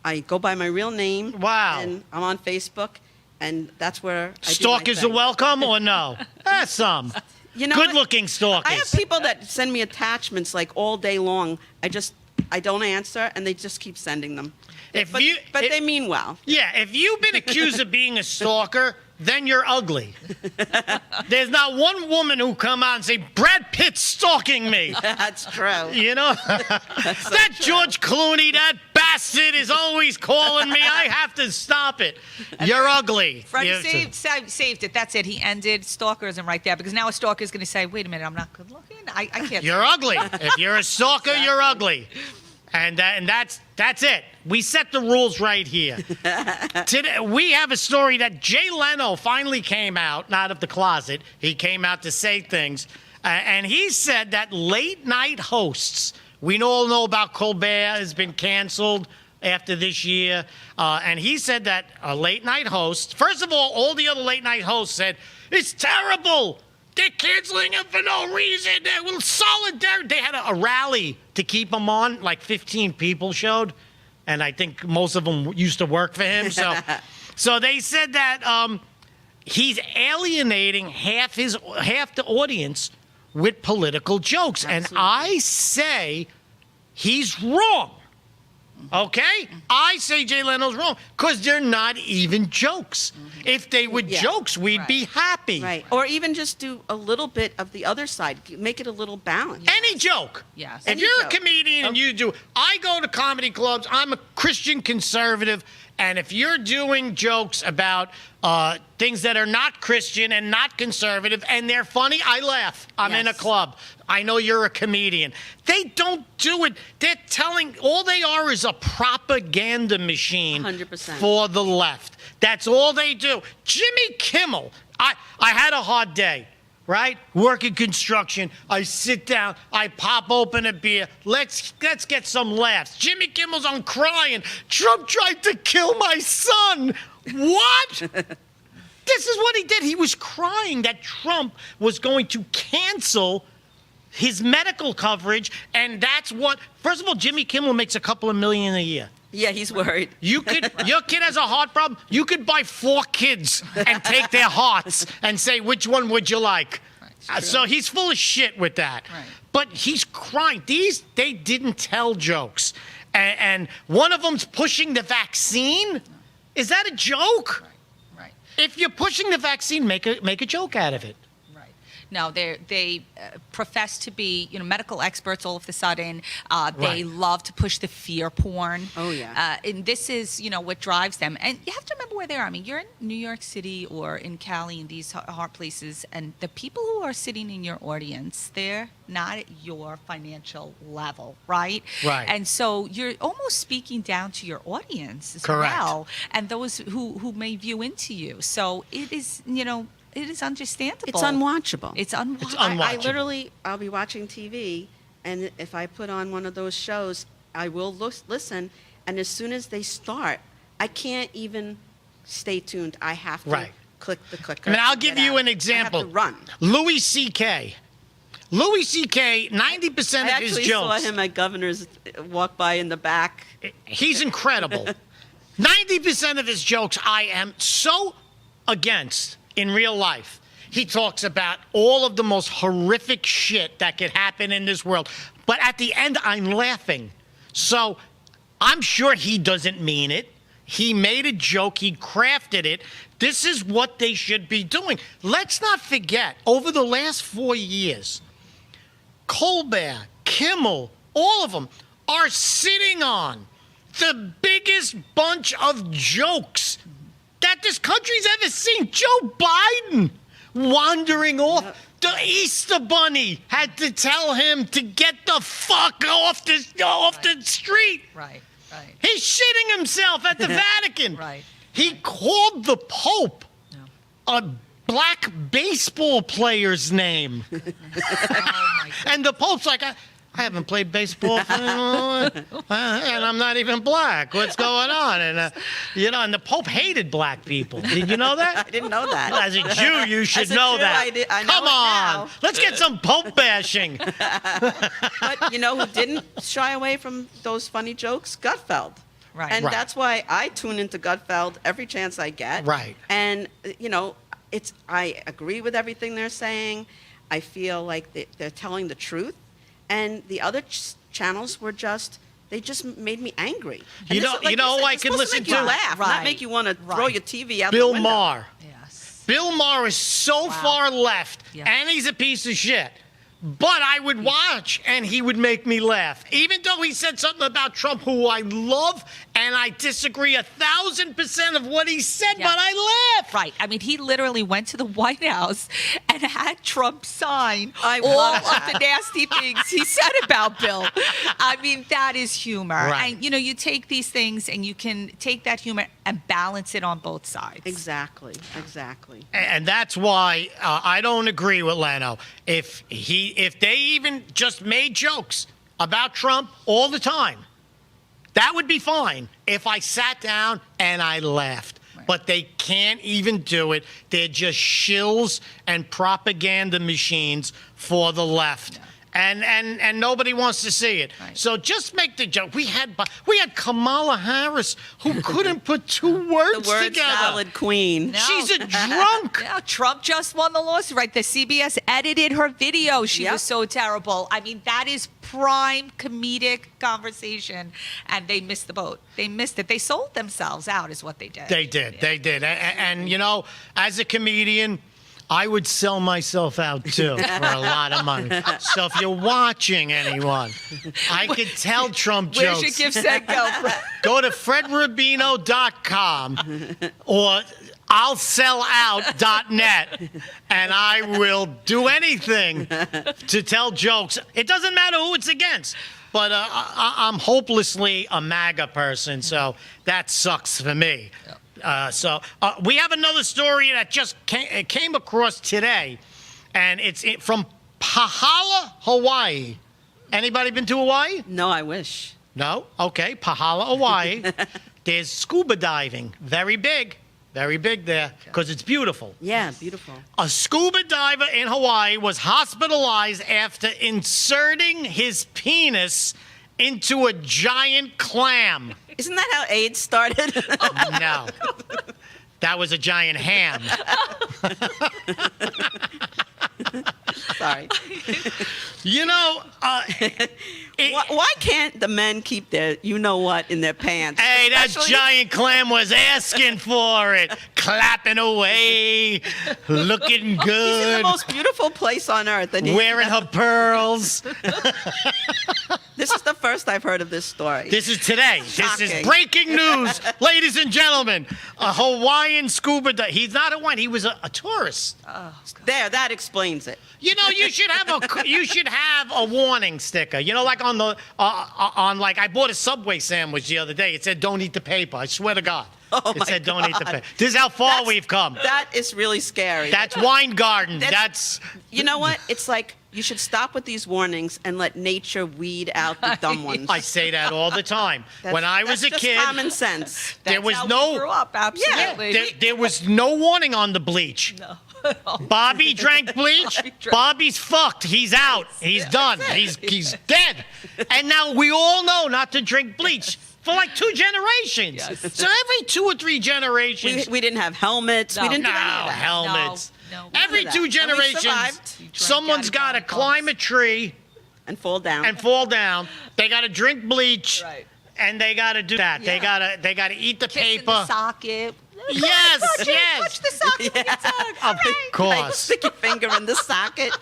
I go by my real name. Wow. And I'm on Facebook, and that's where I Stalkers do are my thing. welcome or no? Some. You know Good-looking stalkers. I have people that send me attachments like all day long. I don't answer, and they just keep sending them. But they mean well. Yeah, if you've been accused of being a stalker, then you're ugly. There's not one woman who come out and say, Brad Pitt's stalking me. That's true. You know? That George Clooney, that bastard is always calling me. I have to stop it. You're ugly. Frank saved it. That's it. He ended stalkerism right there, because now a stalker is going to say, wait a minute, I'm not good looking. I can't. You're ugly. If you're a stalker, you're ugly. And that's it. We set the rules right here. Today, we have a story that Jay Leno finally came out of the closet. He came out to say things. And he said that late night hosts, we all know about Colbert has been canceled after this year. And he said that a late night host, first of all the other late night hosts said, it's terrible. They're canceling him for no reason. They will solidarity. They had a rally to keep him on. Like 15 people showed, and I think most of them used to work for him. So they said that he's alienating half the audience with political jokes, and I say he's wrong. Okay? I say Jay Leno's wrong because they're not even jokes. If they were jokes, we'd be happy. Right. Or even just do a little bit of the other side. Make it a little balanced. Any joke. Yes. If you're a comedian and you do, I go to comedy clubs, I'm a Christian conservative, and if you're doing jokes about things that are not Christian and not conservative and they're funny, I laugh. I'm in a club. I know you're a comedian. They don't do it. They're telling, all they are is a propaganda machine 100%. For the left. That's all they do. Jimmy Kimmel, I had a hard day. Right? Working construction. I sit down. I pop open a beer. Let's get some laughs. Jimmy Kimmel's on crying. Trump tried to kill my son. What? This is what he did. He was crying that Trump was going to cancel his medical coverage, and that's what. First of all, Jimmy Kimmel makes a couple of million a year. Yeah, he's worried. Your kid has a heart problem. You could buy 4 kids and take their hearts and say, which one would you like? Right, so he's full of shit with that. Right. But he's crying. They didn't tell jokes. And one of them's pushing the vaccine. Is that a joke? Right. If you're pushing the vaccine, make a joke out of it. No, they profess to be, medical experts all of a sudden. They love to push the fear porn. Oh, yeah. And this is, what drives them. And you have to remember where they are. I mean, you're in New York City or in Cali, in these hard places, and the people who are sitting in your audience, they're not at your financial level, right? Right. And so you're almost speaking down to your audience as Correct. well, and those who may view into you. So it is, it is understandable. It's unwatchable. It's unwatchable. I literally, I'll be watching TV, and if I put on one of those shows, I will listen, and as soon as they start, I can't even stay tuned. I have to click the clicker. I mean, I'll give you an example. I have to run. Louis C.K. Louis C.K., 90% of his jokes. I actually saw him at Governor's walk by in the back. He's incredible. 90% of his jokes I am so against in real life. He talks about all of the most horrific shit that could happen in this world. But at the end, I'm laughing. So I'm sure he doesn't mean it. He made a joke. He crafted it. This is what they should be doing. Let's not forget, over the last 4 years, Colbert, Kimmel, all of them are sitting on the biggest bunch of jokes that this country's ever seen. Joe Biden wandering off. The Easter Bunny had to tell him to get the fuck off the street. Right. He's shitting himself at the Vatican. Right. He called the Pope a black baseball player's name. And the Pope's like, I haven't played baseball for, and I'm not even black. What's going on? And and the Pope hated black people. Did you know that? I didn't know that. As a Jew, you should As a know Jew, that. I know Come it on, now. let's get some Pope bashing. But you know who didn't shy away from those funny jokes? Gutfeld. Right. And Right. that's why I tune into Gutfeld every chance I get. Right. And I agree with everything they're saying. I feel like they're telling the truth. And the other channels were they just made me angry. And You know who I can listen make you to? laugh, not Right. make you want to throw your TV out Bill the window. Maher. Yes. Bill Maher is so far left, Yeah. and he's a piece of shit. But I would watch, and he would make me laugh. Even though he said something about Trump, who I love, and I disagree 1,000% of what he said, Yeah. but I laughed. Right. I mean, he literally went to the White House and had Trump sign I all love of that. the nasty things he said about Bill. I mean, that is humor. Right. And, you take these things and you can take that humor and balance it on both sides. Exactly. And that's why I don't agree with Leno. If they even just made jokes about Trump all the time, that would be fine if I sat down and I laughed. But they can't even do it. They're just shills and propaganda machines for the left. And nobody wants to see it. Right. So just make the joke. We had Kamala Harris, who couldn't put two words The word together. salad queen. No. She's a drunk. No, Trump just won the lawsuit, right? The CBS edited her video. She Yep. was so terrible. I mean, that is prime comedic conversation, and they missed the boat. They missed it. They sold themselves out, is what they did. They did. And as a comedian, I would sell myself out too for a lot of money. So if you're watching anyone, I could tell Trump Where's jokes. your gift set go? Go to fredrubino.com or I'llSellOut.net, and I will do anything to tell jokes. It doesn't matter who it's against. But I'm hopelessly a MAGA person, so that sucks for me. So we have another story that just came across today, and it's from Pahala, Hawaii. Anybody been to Hawaii? No, I wish. No? Okay, Pahala, Hawaii. There's scuba diving. Very big there, because it's beautiful. Yeah, beautiful. A scuba diver in Hawaii was hospitalized after inserting his penis into a giant clam. Isn't that how AIDS started? No. That was a giant ham. Sorry. Why can't the men keep their you-know-what in their pants? Hey, that Especially- giant clam was asking for it. Clapping away, looking He's in the good, most beautiful place on earth. And wearing her pearls. This is the first I've heard of this story. This is today. This is Shocking. breaking news, ladies and gentlemen. A Hawaiian scuba diver. He's not Hawaiian. He was a tourist. That explains it. You should have a warning sticker. Like on the I bought a Subway sandwich the other day. It said "Don't eat the paper." I swear to God. Oh It said "Don't eat the God. paper." This is how far we've come. That is really scary. That's Weingarten. That's You know what? It's like you should stop with these warnings and let nature weed out the dumb ones. I say that all the time. When I was a that's just kid, common sense. there was How no we grew up, absolutely. there was no warning on the bleach. No. Bobby drank bleach. Bobby's fucked. He's out. He's done. He's dead. And now we all know not to drink bleach for like 2 generations. So every 2 or 3 generations. We didn't have helmets. We didn't do any of that. helmets. No. Every None of 2 that. And we generations, survived. someone's got to climb a tree and fall down. They got to drink bleach. Right. and they got to do that. Yeah. They gotta eat the Kissing paper. the socket. Yes, Touch yes. the socket when you talk. Of course. Stick your finger in the socket.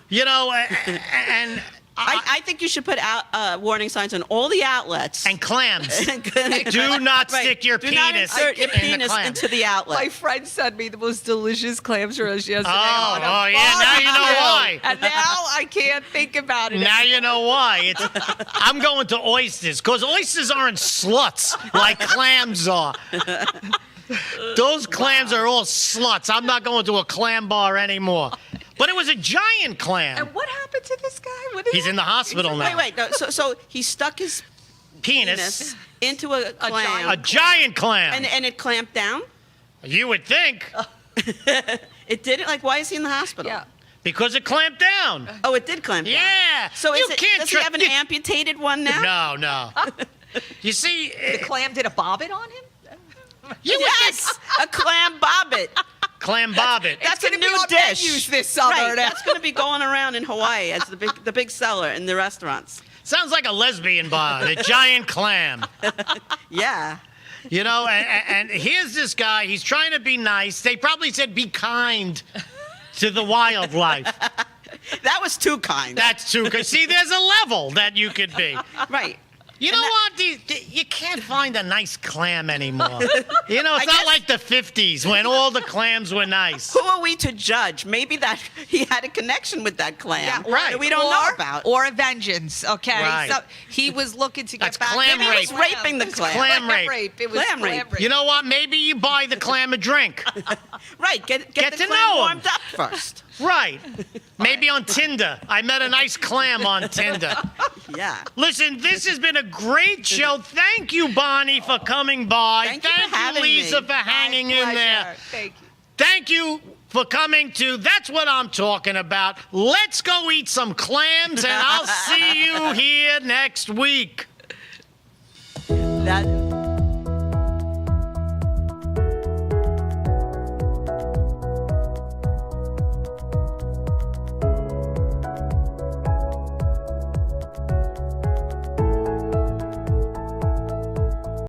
You know, and I think you should put out warning signs on all the outlets. And clams. Do not stick your Do not penis insert your in the penis clam. into the outlet. My friend sent me the most delicious clam rolls yesterday. Oh, on a oh, yeah, now you know barbecue. why. And now I can't think about it Now anymore. you know why. I'm going to oysters, because oysters aren't sluts like clams are. Those clams are all sluts. I'm not going to a clam bar anymore. But it was a giant clam. And what happened to this guy? What did He's in the hospital now. Wait. No, so he stuck his Penis. into a clam. A giant clam. And it clamped down? You would think. It didn't? Like, why is he in the hospital? Yeah. Because it clamped down. Oh, it did clamp down? Yeah. So You is it, can't does he have an amputated one now? No. You see, The clam did a bobbit on him? Yes! A clam bobbit. Clam bobbit. That's gonna a be new on dish. menus this summer Right, now. that's going to be going around in Hawaii as the big seller in the restaurants. Sounds like a lesbian bar. The giant clam. Yeah. You know, and here's this guy. He's trying to be nice. They probably said be kind to the wildlife. That was too kind. That's too kind. See, there's a level that you could be. Right. You know what? You can't find a nice clam anymore. You know, it's not like the 50s when all the clams were nice. Who are we to judge? Maybe that he had a connection with that clam. Yeah, right. That we don't know about. Or a vengeance, okay? Right. So he was looking to get That's back. clam Maybe rape. he was raping the clam. Clam rape. It was Clam rape. You know what? Maybe you buy the clam a drink. Right. Get Get the to clam know 'em. warmed up first. Right. Maybe on Tinder. I met a nice clam on Tinder. Yeah. Listen, this has been a great show. Thank you, Bonnie, for coming by. Thank you for having Lisa, me. for hanging in there. Thank you. Thank you for coming to That's What I'm Talking About. Let's go eat some clams, and I'll see you here next week. That